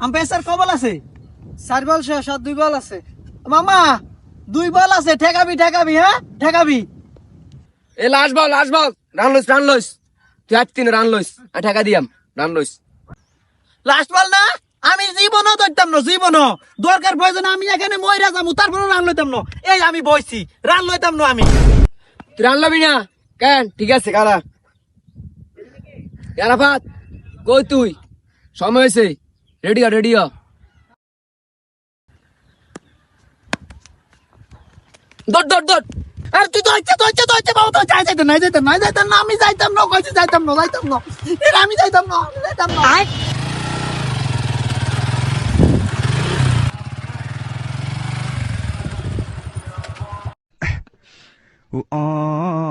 Umpire কবল আছে 4 বল শেষ আর 2 বল আছে। মামা 2 বল আছে ঠেকাবি হ্যাঁ ঠেকাবি এ লাস্ট বল রান লইস তুই আর 3 রান লইস আর টাকা দিয়াম রান লইস লাস্ট বল না আমি জীবনও ধরতাম না জীবনও দরকার প্রয়োজনে আমি এখানে মইরা যাবো তারপরে রান লইতাম না এই আমি বইছি রান লইতাম না আমি তুই রান লবি না কেন ঠিক আছে কারা আরাফাত কই তুই সময় হয়েছে রেডি হ দৌড় আর তুই তো হচ্ছে বাবু তো যাইতে না আমি যাইতাম না কইছি যাইতাম না এর আমি যাইতাম না Oh